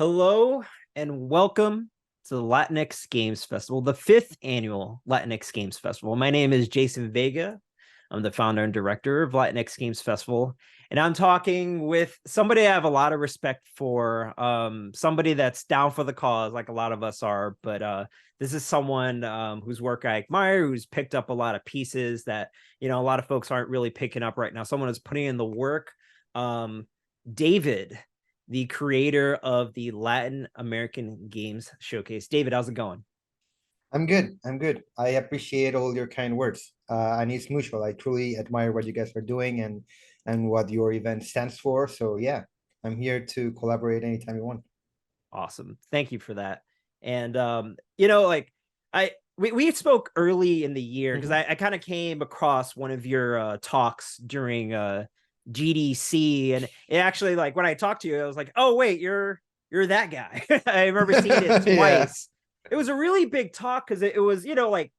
Hello and welcome to the Latinx Games Festival, the fifth annual Latinx Games Festival. My name is Jason Vega. I'm the founder and director of Latinx Games Festival, and I'm talking with somebody I have a lot of respect for, somebody that's down for the cause, like a lot of us are. But this is someone whose work I admire, who's picked up a lot of pieces that a lot of folks aren't really picking up right now. Someone who's putting in the work. David, the creator of the Latin American Games Showcase. David, how's it going? I'm good. I'm good. I appreciate all your kind words. And it's mutual. I truly admire what you guys are doing and what your event stands for. So yeah, I'm here to collaborate anytime you want. Awesome. Thank you for that. And like we spoke early in the year because Mhm. I kind of came across one of your talks during GDC, and it actually, like, when I talked to you, I was like, oh wait, you're that guy. I remember seeing it Yeah. twice. It was a really big talk because it was, like,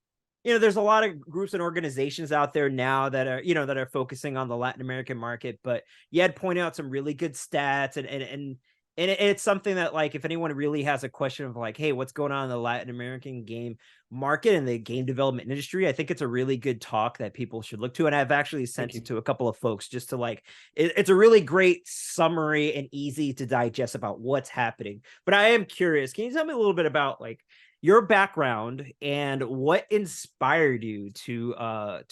there's a lot of groups and organizations out there now that are, that are focusing on the Latin American market, but you had pointed out some really good stats, and it's something that, like, if anyone really has a question of, like, hey, what's going on in the Latin American game market and the game development industry, I think it's a really good talk that people should look to. And I've actually Thank sent it you. to a couple of folks just to, like, it's a really great summary and easy to digest about what's happening. But I am curious, can you tell me a little bit about, like, your background and what inspired you to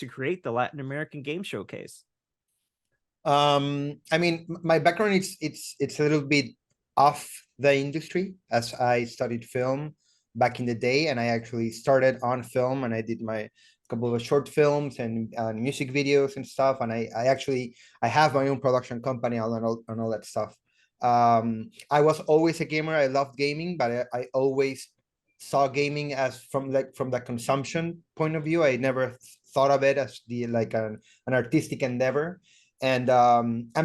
create the Latin American Game Showcase? I mean, my background is it's a little bit off the industry as I studied film back in the day, and I actually started on film and I did my couple of short films and music videos and stuff. And I have my own production company and all that stuff. I was always a gamer. I loved gaming, but I always saw gaming as from the consumption point of view. I never thought of it as the like an artistic endeavor, and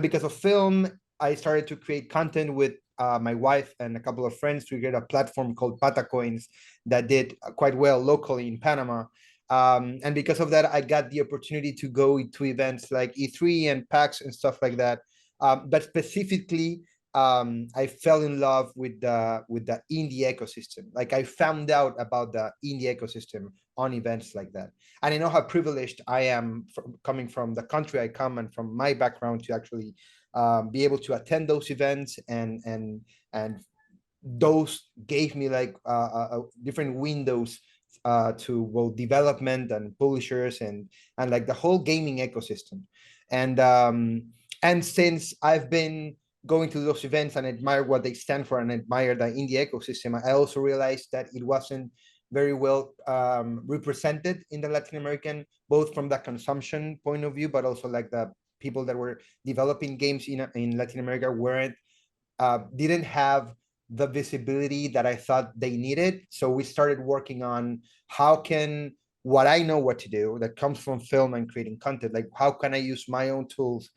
because of film, I started to create content with my wife and a couple of friends to get a platform called Patacoins that did quite well locally in Panama. And because of that, I got the opportunity to go to events like E3 and PAX and stuff like that. But specifically, I fell in love with the indie ecosystem. Like, I found out about the indie ecosystem on events like that. And I know how privileged I am coming from the country I come and from my background to actually be able to attend those events, and those gave me like different windows to both development and publishers and like the whole gaming ecosystem. And um and since I've been going to those events and admire what they stand for and admire the indie ecosystem, I also realized that it wasn't very well represented in the Latin American, both from the consumption point of view, but also like the people that were developing games in Latin America weren't didn't have the visibility that I thought they needed. So we started working on how can what I know what to do that comes from film and creating content, like how can I use my own tools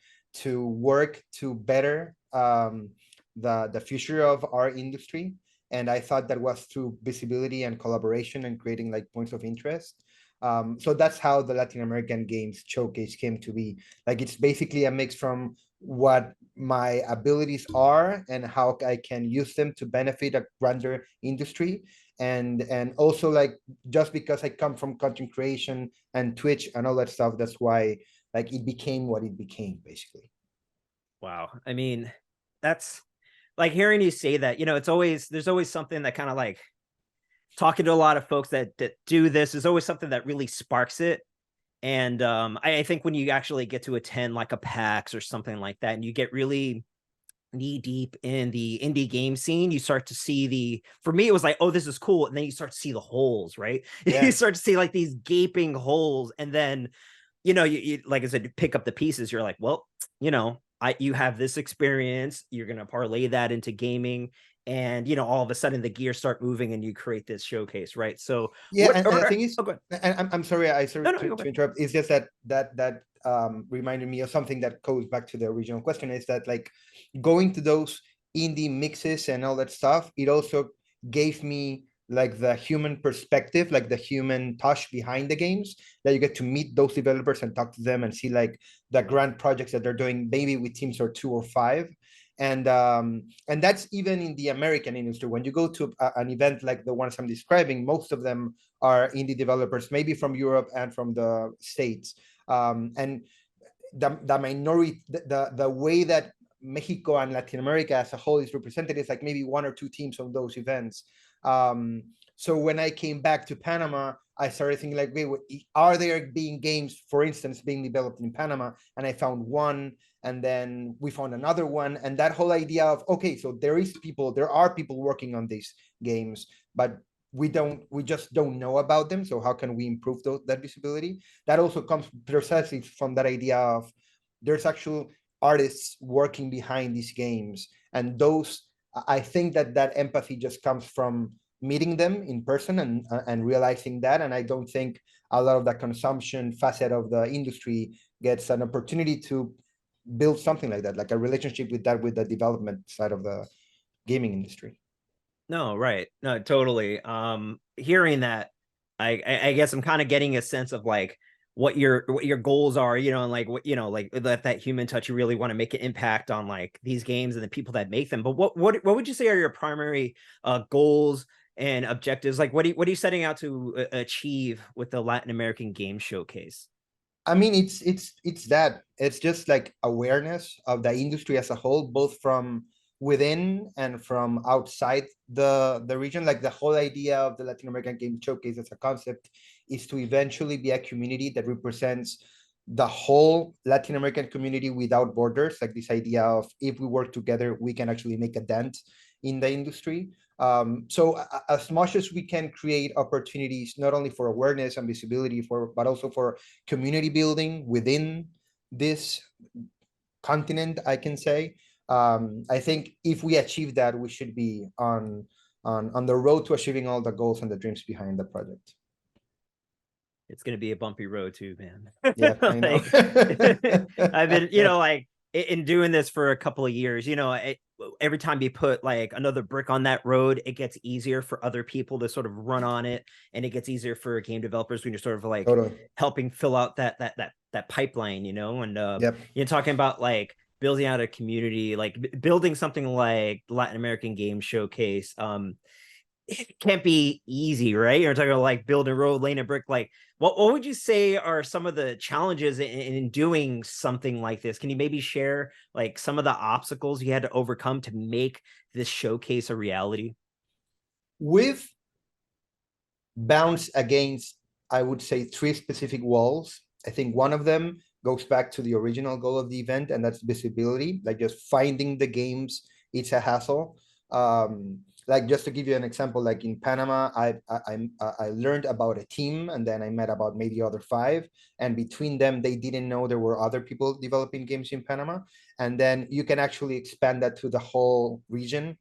to work to better the future of our industry. And I thought that was through visibility and collaboration and creating like points of interest. So that's how the Latin American Games Showcase came to be. Like, it's basically a mix from what my abilities are and how I can use them to benefit a grander industry. And also, like, just because I come from content creation and Twitch and all that stuff, that's why like it became what it became, basically. Wow. I mean, that's, like, hearing you say that, there's always something that kind of, like, talking to a lot of folks that do this is always something that really sparks it. And I think when you actually get to attend like a PAX or something like that, and you get really knee deep in the indie game scene, you start to see for me, it was like, oh, this is cool. And then you start to see the holes, right? You Yeah. start to see like these gaping holes. And then, you, like I said, you pick up the pieces. You're like, well, you have this experience. You're going to parlay that into gaming. And, all of a sudden the gears start moving and you create this showcase, right? So Yeah, and the thing is, oh, go ahead. and I'm sorry, I No, sorry no, you go to ahead. interrupt. It's just that reminded me of something that goes back to the original question. Is that like going to those indie mixes and all that stuff? It also gave me like the human perspective, like the human touch behind the games. That you get to meet those developers and talk to them and see like the grand projects that they're doing, maybe with teams or two or five. And that's even in the American industry. When you go to an event like the ones I'm describing, most of them are indie developers, maybe from Europe and from the States. And the minority, the way that Mexico and Latin America as a whole is represented is like maybe one or two teams on those events. So when I came back to Panama, I started thinking like, wait, are there being games, for instance, being developed in Panama? And I found one, and then we found another one, and that whole idea of, okay, so there are people working on these games, but we just don't know about them. So how can we improve that visibility? That also comes precisely from that idea of there's actual artists working behind these games, and those, I think that empathy just comes from meeting them in person and realizing that. And I don't think a lot of the consumption facet of the industry gets an opportunity to build something like that, like a relationship with the development side of the gaming industry. No, right. No, totally. Hearing that, I guess I'm kind of getting a sense of like what your goals are, and like what, like that human touch. You really want to make an impact on like these games and the people that make them. But what would you say are your primary goals and objectives? Like what are you setting out to achieve with the Latin American Game Showcase? I mean, it's just like awareness of the industry as a whole, both from within and from outside the region. Like the whole idea of the Latin American Game Showcase as a concept is to eventually be a community that represents the whole Latin American community without borders. Like this idea of, if we work together, we can actually make a dent in the industry. So as much as we can create opportunities, not only for awareness and visibility, but also for community building within this continent, I can say. I think if we achieve that, we should be on the road to achieving all the goals and the dreams behind the project. It's gonna be a bumpy road too, man. Yeah, I know. Like I've been, like in doing this for a couple of years, every time you put like another brick on that road, it gets easier for other people to sort of run on it, and it gets easier for game developers when you're sort of like Totally. helping fill out that pipeline, and Yep. you're talking about like building out a community, like building something like Latin American Game Showcase. It can't be easy, right? You're talking about like building a road, laying a brick. Like, what would you say are some of the challenges in doing something like this? Can you maybe share like some of the obstacles you had to overcome to make this showcase a reality? We've bounced against, I would say, three specific walls. I think one of them goes back to the original goal of the event, and that's visibility. Like just finding the games, it's a hassle. Like just to give you an example, like in Panama, I learned about a team, and then I met about maybe other five, and between them, they didn't know there were other people developing games in Panama. And then you can actually expand that to the whole region.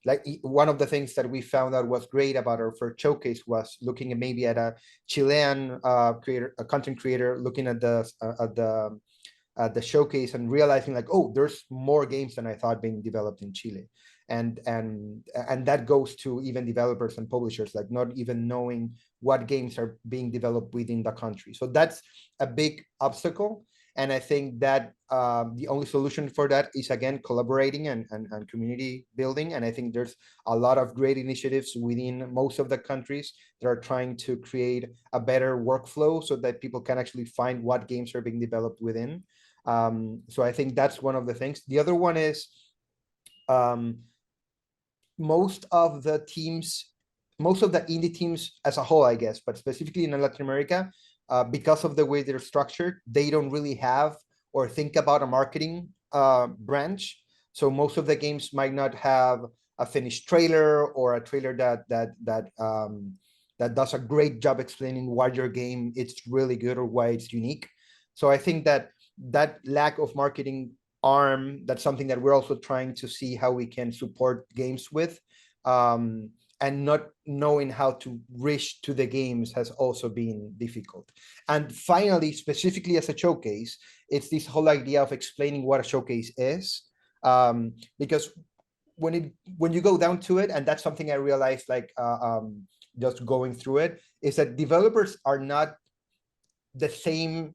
Like one of the things that we found out was great about our first showcase was looking at maybe at a Chilean creator, a content creator, looking at the showcase and realizing like, oh, there's more games than I thought being developed in Chile. And that goes to even developers and publishers, like not even knowing what games are being developed within the country. So that's a big obstacle. And I think that the only solution for that is, again, collaborating and community building. And I think there's a lot of great initiatives within most of the countries that are trying to create a better workflow so that people can actually find what games are being developed within. So I think that's one of the things. The other one is most of the indie teams as a whole, I guess, but specifically in Latin America, because of the way they're structured, they don't really have or think about a marketing branch. So most of the games might not have a finished trailer or a trailer that does a great job explaining why your game it's really good or why it's unique. So I think that lack of marketing arm, that's something that we're also trying to see how we can support games with. And not knowing how to reach to the games has also been difficult. And finally, specifically as a showcase, it's this whole idea of explaining what a showcase is. Because when you go down to it, and that's something I realized, like just going through it, is that developers are not the same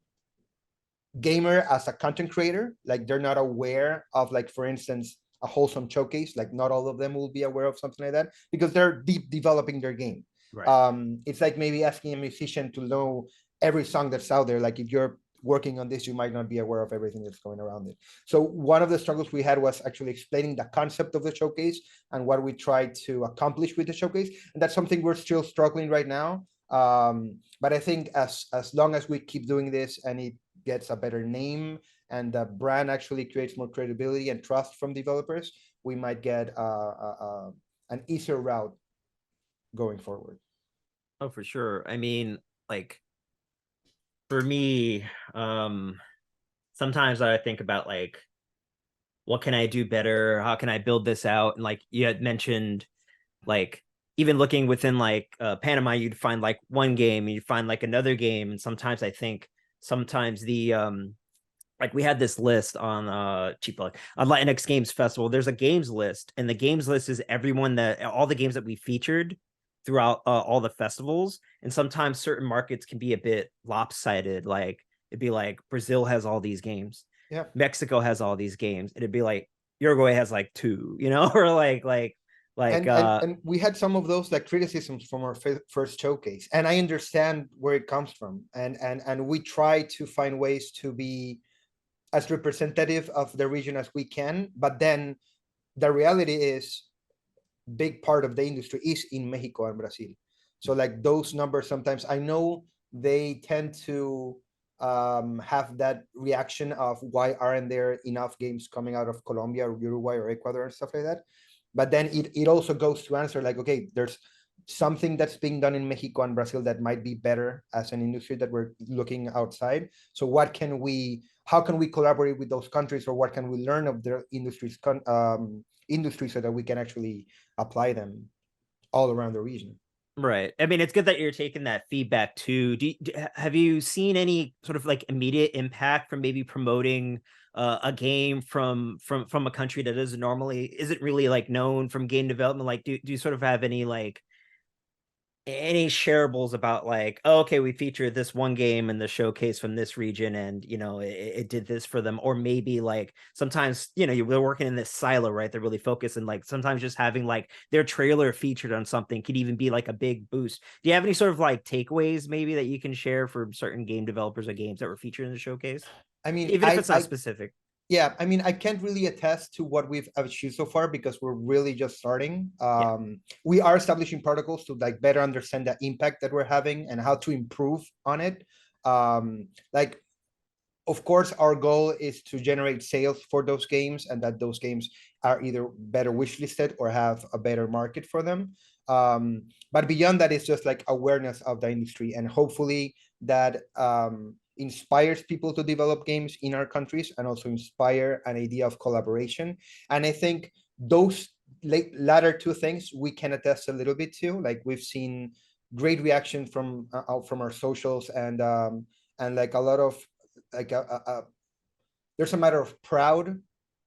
gamer as a content creator. Like they're not aware of, like, for instance, a wholesome showcase. Like not all of them will be aware of something like that because they're deep developing their game. Right. It's like maybe asking a musician to know every song that's out there. Like if you're working on this, you might not be aware of everything that's going around it. So one of the struggles we had was actually explaining the concept of the showcase and what we tried to accomplish with the showcase. And that's something we're still struggling right now. But I think as long as we keep doing this and it gets a better name and the brand actually creates more credibility and trust from developers, we might get an easier route going forward. Oh, for sure. I mean, like for me, sometimes I think about like what can I do better? How can I build this out? And like you had mentioned, like even looking within like Panama, you'd find like one game and you'd find like another game. And sometimes I think sometimes the like we had this list on cheap like on Latinx Games Festival. There's a games list, and the games list is everyone that all the games that we featured throughout all the festivals. And sometimes certain markets can be a bit lopsided. Like it'd be like Brazil has all these games, Yeah. Mexico has all these games. It'd be like Uruguay has like two, you know, or like And we had some of those like criticisms from our first showcase, and I understand where it comes from, and we try to find ways to be as representative of the region as we can, but then the reality is big part of the industry is in Mexico and Brazil. So like those numbers sometimes I know they tend to have that reaction of why aren't there enough games coming out of Colombia or Uruguay or Ecuador and stuff like that. But then it also goes to answer like, okay, there's something that's being done in Mexico and Brazil that might be better as an industry that we're looking outside. So how can we collaborate with those countries, or what can we learn of their industry so that we can actually apply them all around the region? right. I mean, it's good that you're taking that feedback too. Have you seen any sort of like immediate impact from maybe promoting a game from a country that isn't really like known from game development? Like, do you sort of have any shareables about like, oh, okay, we featured this one game in the showcase from this region, and you know it did this for them? Or maybe like sometimes they're working in this silo, right? They're really focused, and like sometimes just having like their trailer featured on something could even be like a big boost. Do you have any sort of like takeaways maybe that you can share for certain game developers or games that were featured in the showcase, I mean, even if it's not specific? yeah, I mean, I can't really attest to what we've achieved so far because we're really just starting. Yeah. We are establishing protocols to like better understand the impact that we're having and how to improve on it. Like, of course, our goal is to generate sales for those games and that those games are either better wishlisted or have a better market for them. But beyond that, it's just like awareness of the industry, and hopefully that inspires people to develop games in our countries and also inspire an idea of collaboration. And I think those latter two things we can attest a little bit to. Like we've seen great reaction from our socials and like a lot of like there's a matter of proud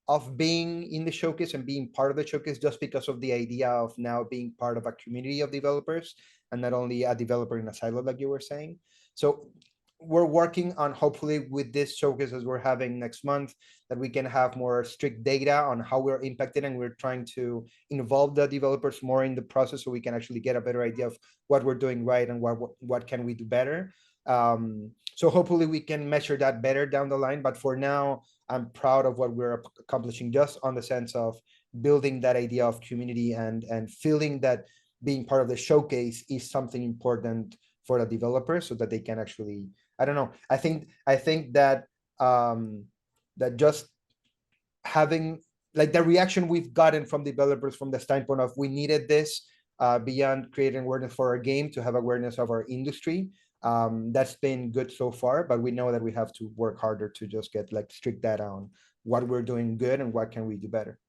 of being in the showcase and being part of the showcase just because of the idea of now being part of a community of developers and not only a developer in a silo like you were saying. So we're working on hopefully with this showcase as we're having next month that we can have more strict data on how we're impacted, and we're trying to involve the developers more in the process so we can actually get a better idea of what we're doing right and what can we do better. So hopefully we can measure that better down the line, but for now I'm proud of what we're accomplishing just on the sense of building that idea of community and feeling that being part of the showcase is something important for the developers so that they can actually, I don't know, I think that that just having like the reaction we've gotten from developers from the standpoint of we needed this beyond creating awareness for our game to have awareness of our industry, that's been good so far, but we know that we have to work harder to just get like strict data on what we're doing good and what can we do better.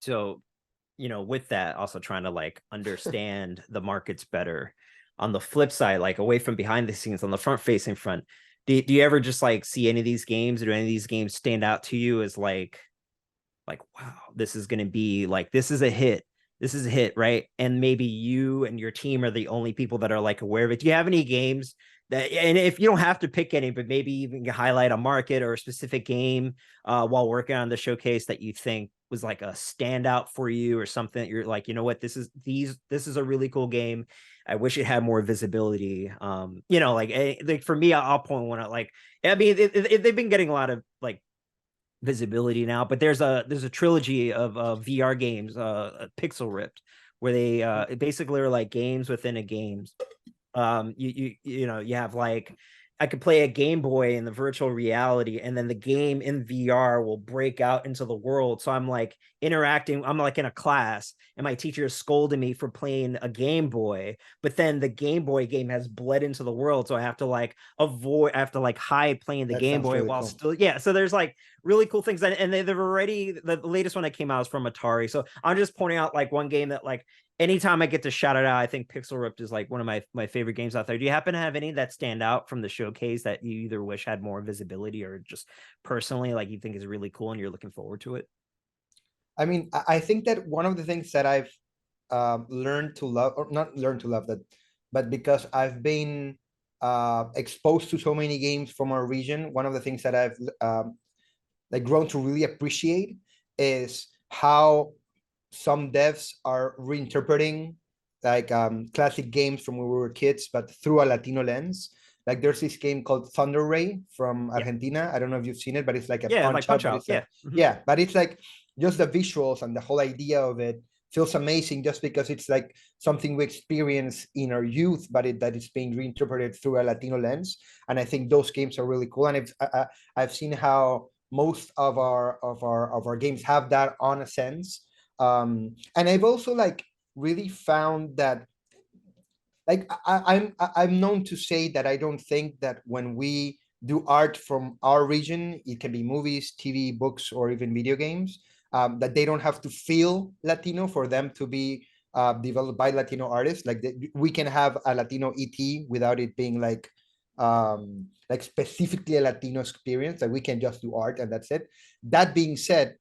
So with that, also trying to like understand the markets better. On the flip side, like away from behind the scenes, on the front, do you ever just like see any of these games, or do any of these games stand out to you as like wow, this is going to be like, this is a hit, this is a hit, right? And maybe you and your team are the only people that are like aware of it. Do you have any games that, and if you don't have to pick any, but maybe even highlight a market or a specific game while working on the showcase that you think was like a standout for you, or something that you're like, you know what, this is a really cool game. I wish it had more visibility. Like for me, I'll point one out. Like, I mean, they've been getting a lot of like visibility now, but there's a trilogy of VR games, Pixel Ripped, where they basically are like games within a games. You have like, I could play a Game Boy in the virtual reality, and then the game in VR will break out into the world. So I'm like interacting, I'm like in a class, and my teacher is scolding me for playing a Game Boy, but then the Game Boy game has bled into the world. So I have to like I have to like hide playing the That Game sounds Boy really while cool. still, yeah. So there's like really cool things. And they've already, the latest one that came out is from Atari. So I'm just pointing out like one game that like, anytime I get to shout it out, I think Pixel Ripped is like one of my favorite games out there. Do you happen to have any that stand out from the showcase that you either wish had more visibility, or just personally like you think is really cool and you're looking forward to it? I mean, I think that one of the things that I've learned to love, or not learned to love that, but because I've been exposed to so many games from our region, one of the things that I've like grown to really appreciate is how some devs are reinterpreting like classic games from when we were kids, but through a Latino lens. Like there's this game called Thunder Ray from Yeah. Argentina. I don't know if you've seen it, but it's like a Yeah, like punch out, Punch but Out. it's like, Yeah. Mhm. yeah, but it's like just the visuals and the whole idea of it feels amazing just because it's like something we experience in our youth, but that it's being reinterpreted through a Latino lens. And I think those games are really cool. And I've seen how most of our games have that on a sense. And I've also like really found that like I'm known to say that I don't think that when we do art from our region, it can be movies, TV, books, or even video games, that they don't have to feel Latino for them to be developed by Latino artists. Like we can have a Latino ET without it being like specifically a Latino experience. Like we can just do art and that's it. That being said,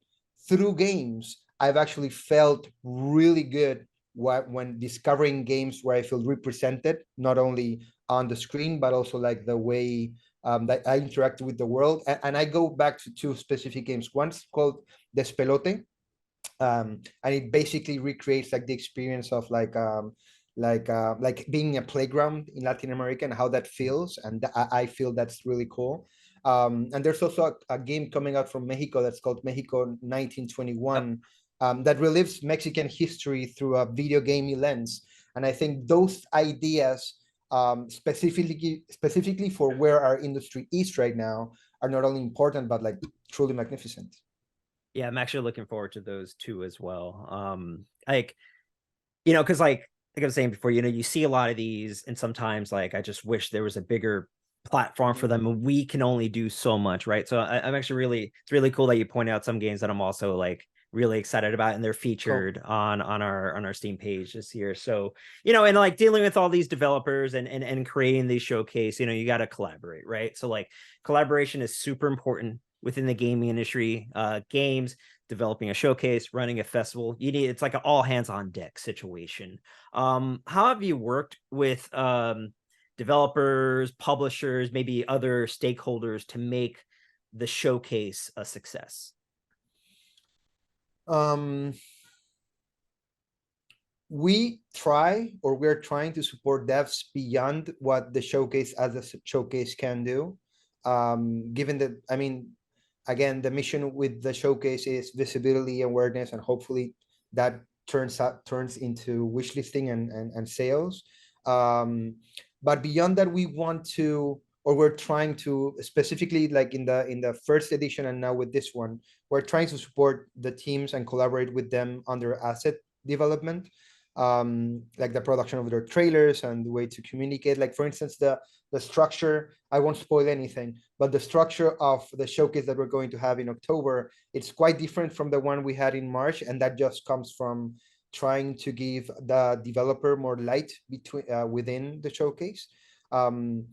through games, I've actually felt really good when discovering games where I feel represented, not only on the screen, but also like the way that I interact with the world. And I go back to two specific games. One's called Despelote, and it basically recreates like the experience of like being a playground in Latin America and how that feels. And I feel that's really cool. And there's also a game coming out from Mexico that's called Mexico Yep. 1921, that relives Mexican history through a video gaming lens. And I think those ideas, specifically for where our industry is right now, are not only important but like truly magnificent. Yeah, I'm actually looking forward to those two as well. Like, because like I was saying before, you see a lot of these, and sometimes like I just wish there was a bigger platform for them, and we can only do so much, right? So I'm actually it's really cool that you point out some games that I'm also like really excited about, and they're Cool. featured on our Steam page this year. So and like dealing with all these developers and creating these showcase, you got to collaborate, right? So like collaboration is super important within the gaming industry. Games, developing a showcase, running a festival, it's like an all hands on deck situation. How have you worked with developers, publishers, maybe other stakeholders to make the showcase a success? Um, we try, or we're trying to support devs beyond what the showcase as a showcase can do. Given that, I mean, again, the mission with the showcase is visibility, awareness, and hopefully that turns into wish listing and sales. Um, but beyond that, we want to, or we're trying to specifically like in the first edition and now with this one, we're trying to support the teams and collaborate with them on their asset development, like the production of their trailers and the way to communicate. Like for instance, the structure, I won't spoil anything, but the structure of the showcase that we're going to have in October, it's quite different from the one we had in March, and that just comes from trying to give the developer more light within the showcase. Um,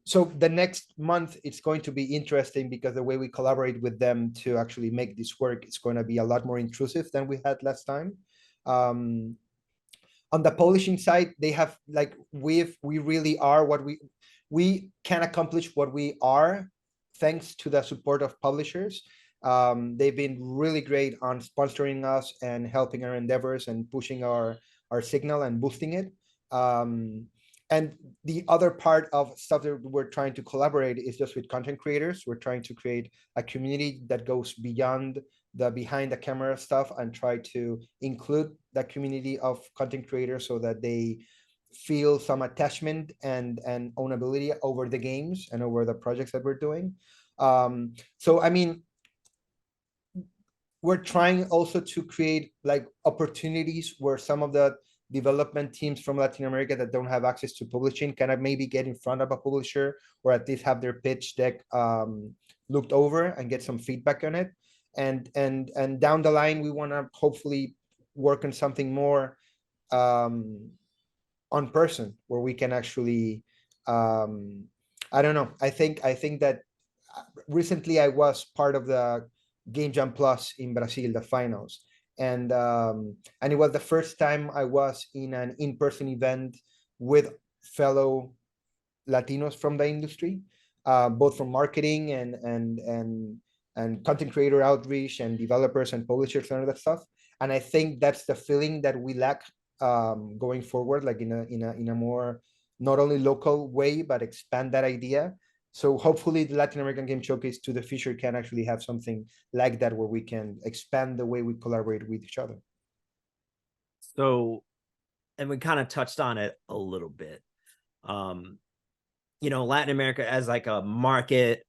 so the next month it's going to be interesting because the way we collaborate with them to actually make this work is going to be a lot more intrusive than we had last time. On the publishing side, they have like we really are what we can accomplish what we are thanks to the support of publishers. They've been really great on sponsoring us and helping our endeavors and pushing our signal and boosting it. And the other part of stuff that we're trying to collaborate is just with content creators. We're trying to create a community that goes beyond the behind the camera stuff and try to include the community of content creators so that they feel some attachment and ownability over the games and over the projects that we're doing. So I mean, we're trying also to create like opportunities where some of the development teams from Latin America that don't have access to publishing kind of maybe get in front of a publisher or at least have their pitch deck looked over and get some feedback on it. And down the line, we want to hopefully work on something more on person where we can actually I don't know. I think that recently I was part of the Game Jam Plus in Brazil, the finals, and it was the first time I was in an in-person event with fellow Latinos from the industry, both from marketing and content creator outreach and developers and publishers and all that stuff. And I think that's the feeling that we lack going forward, like in a more not only local way, but expand that idea. So hopefully the Latin American Game Showcase to the future can actually have something like that where we can expand the way we collaborate with each other. So, and we kind of touched on it a little bit. Latin America as like a market.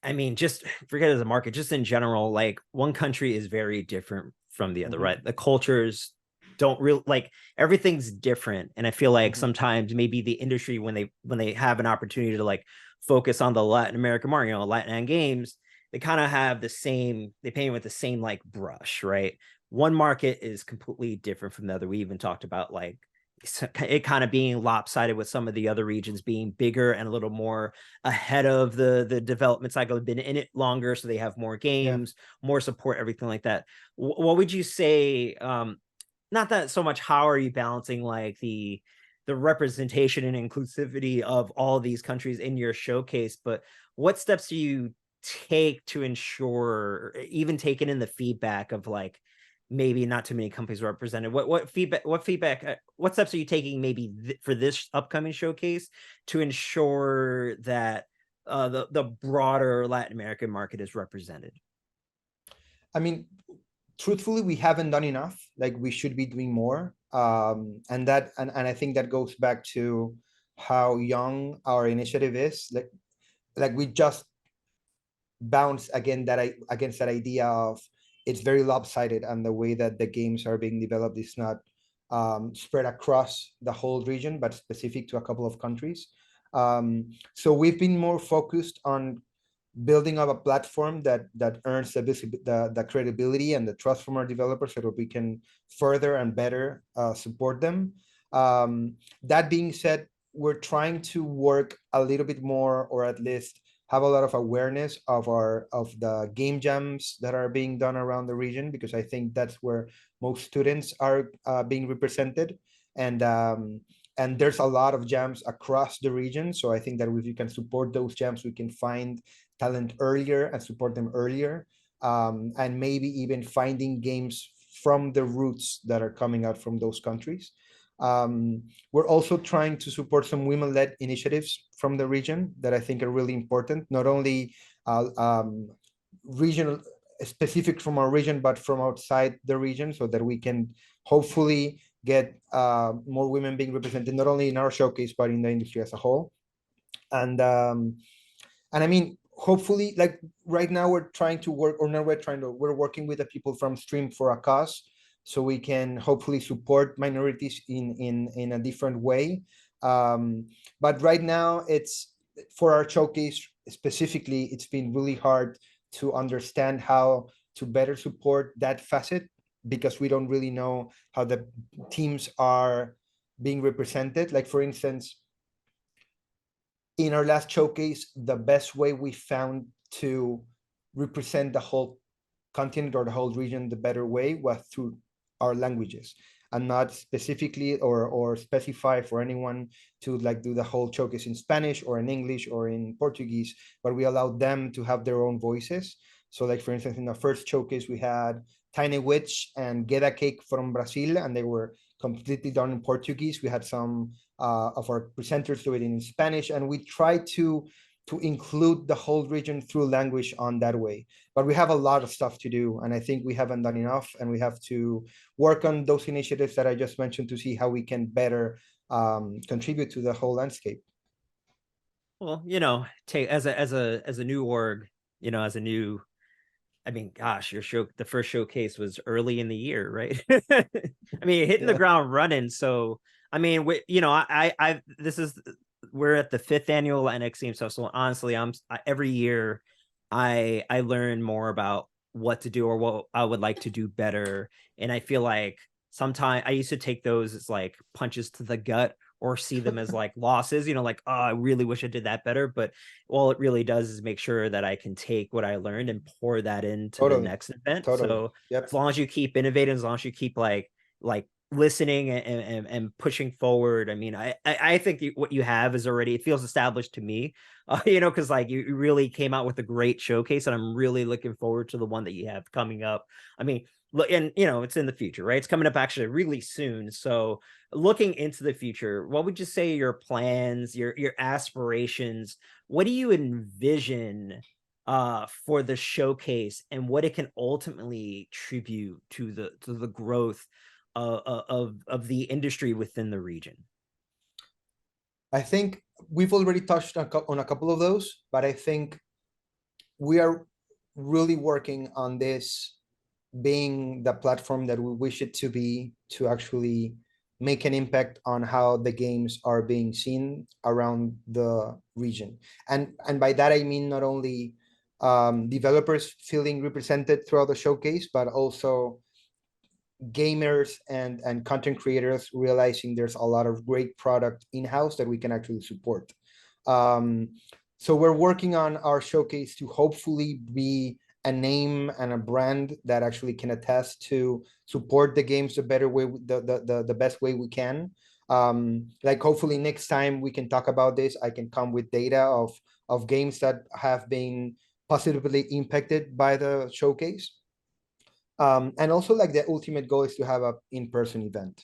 I mean, just forget it as a market, just in general, like one country is very different from the other, right? The cultures don't really like everything's different. And I feel like sometimes maybe the industry, when they have an opportunity to like focus on the Latin American market, Latin games, they kind of have the same, they paint with the same like brush, right? One market is completely different from the other. We even talked about like it kind of being lopsided with some of the other regions being bigger and a little more ahead of the development cycle, have been in it longer, so they have more games, more support, everything like that. What would you say? Not that so much how are you balancing like the representation and inclusivity of all of these countries in your showcase, but what steps do you take to ensure, even taking in the feedback of like maybe not too many companies represented, what feedback what steps are you taking maybe for this upcoming showcase to ensure that the broader Latin American market is represented? I mean, truthfully, we haven't done enough. Like we should be doing more. And I think that goes back to how young our initiative is. Like we just bounce against that idea of it's very lopsided, and the way that the games are being developed is not spread across the whole region, but specific to a couple of countries. So we've been more focused on building up a platform that earns the credibility and the trust from our developers so that we can further and better support them. That being said, we're trying to work a little bit more, or at least have a lot of awareness of the game jams that are being done around the region, because I think that's where most students are being represented. And there's a lot of jams across the region. So I think that if you can support those jams, we can find talent earlier and support them earlier. And maybe even finding games from the roots that are coming out from those countries. We're also trying to support some women-led initiatives from the region that I think are really important, not only regional specific from our region, but from outside the region, so that we can hopefully get more women being represented, not only in our showcase, but in the industry as a whole. And I mean, hopefully, like right now we're trying to work, or not we're working with the people from Stream for a Cause, so we can hopefully support minorities in a different way. But right now, it's for our showcase specifically, it's been really hard to understand how to better support that facet, because we don't really know how the teams are being represented. Like for instance, in our last showcase, the best way we found to represent the whole continent or the whole region the better way was through our languages, and not specifically or specify for anyone to like do the whole showcase in Spanish or in English or in Portuguese, but we allowed them to have their own voices. So like, for instance, in the first showcase, we had Tiny Witch and Get a Cake from Brazil, and they were completely done in Portuguese. We had some of our presenters do it in Spanish, and we tried to include the whole region through language on that way. But we have a lot of stuff to do, and I think we haven't done enough, and we have to work on those initiatives that I just mentioned to see how we can better contribute to the whole landscape. Well, take as a new org, as a new, I mean, gosh, the first showcase was early in the year, right? I mean, hitting the Yeah, ground running. So, I mean, we're at the 5th annual Latinx Games Festival. Honestly, every year I learn more about what to do or what I would like to do better. And I feel like sometimes I used to take those as like punches to the gut or see them as like losses, like, oh, I really wish I did that better. But all it really does is make sure that I can take what I learned and pour that into the totally, next event. totally. So as Yep, long as you keep innovating, as long as you keep like listening and pushing forward. I mean, I think what you have is already, it feels established to me, because like you really came out with a great showcase, and I'm really looking forward to the one that you have coming up. I mean, look, and it's in the future, right? It's coming up actually really soon. So looking into the future, what would you say your plans, your aspirations, what do you envision for the showcase, and what it can ultimately tribute to the growth of the industry within the region? I think we've already touched on a couple of those, but I think we are really working on this being the platform that we wish it to be, to actually make an impact on how the games are being seen around the region. And by that I mean not only developers feeling represented throughout the showcase, but also gamers and content creators realizing there's a lot of great product in-house that we can actually support. Um, so we're working on our showcase to hopefully be a name and a brand that actually can attest to support the games the better way, the best way we can. Like hopefully next time we can talk about this, I can come with data of games that have been positively impacted by the showcase. And also like the ultimate goal is to have a in-person event.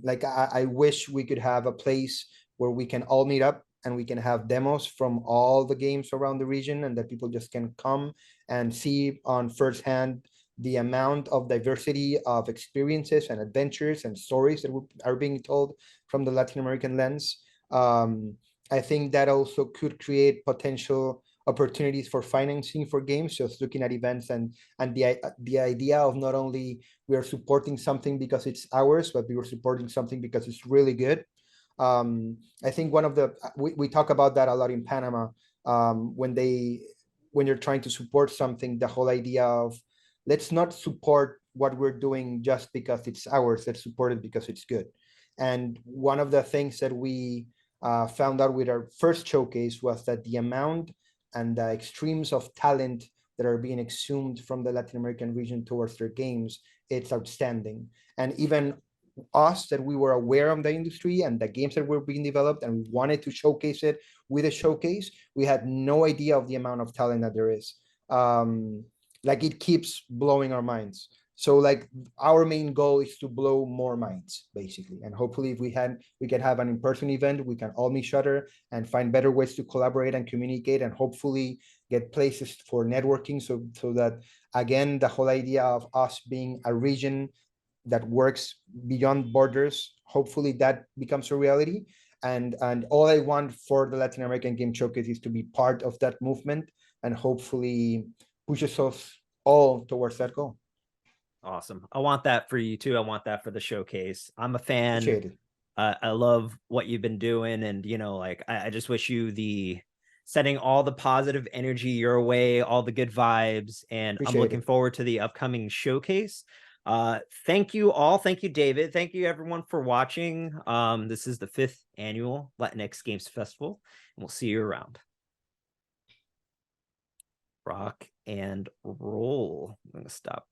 Like I wish we could have a place where we can all meet up and we can have demos from all the games around the region, and that people just can come and see on firsthand the amount of diversity of experiences and adventures and stories that are being told from the Latin American lens. I think that also could create potential opportunities for financing for games, just looking at events and the idea of not only we are supporting something because it's ours, but we were supporting something because it's really good. I think one of the we talk about that a lot in Panama, when you're trying to support something, the whole idea of let's not support what we're doing just because it's ours, let's support it because it's good. And one of the things that we found out with our first showcase was that the amount and the extremes of talent that are being exhumed from the Latin American region towards their games, it's outstanding. And even us, that we were aware of the industry and the games that were being developed and we wanted to showcase it with a showcase, we had no idea of the amount of talent that there is. Like it keeps blowing our minds. So like our main goal is to blow more minds, basically. And hopefully if we can have an in-person event, we can all meet each other and find better ways to collaborate and communicate, and hopefully get places for networking, so that again, the whole idea of us being a region that works beyond borders, hopefully that becomes a reality. And all I want for the Latin American Game Showcase is to be part of that movement and hopefully push us all towards that goal. Awesome. I want that for you too. I want that for the showcase. I'm a fan. Appreciate it. I love what you've been doing, and like I just wish you the sending all the positive energy your way, all the good vibes, and I'm Appreciate looking it. forward to the upcoming showcase. Thank you all. Thank you, David. Thank you everyone for watching. This is the 5th annual Latinx Games Festival, and we'll see you around. Rock and roll. I'm gonna stop.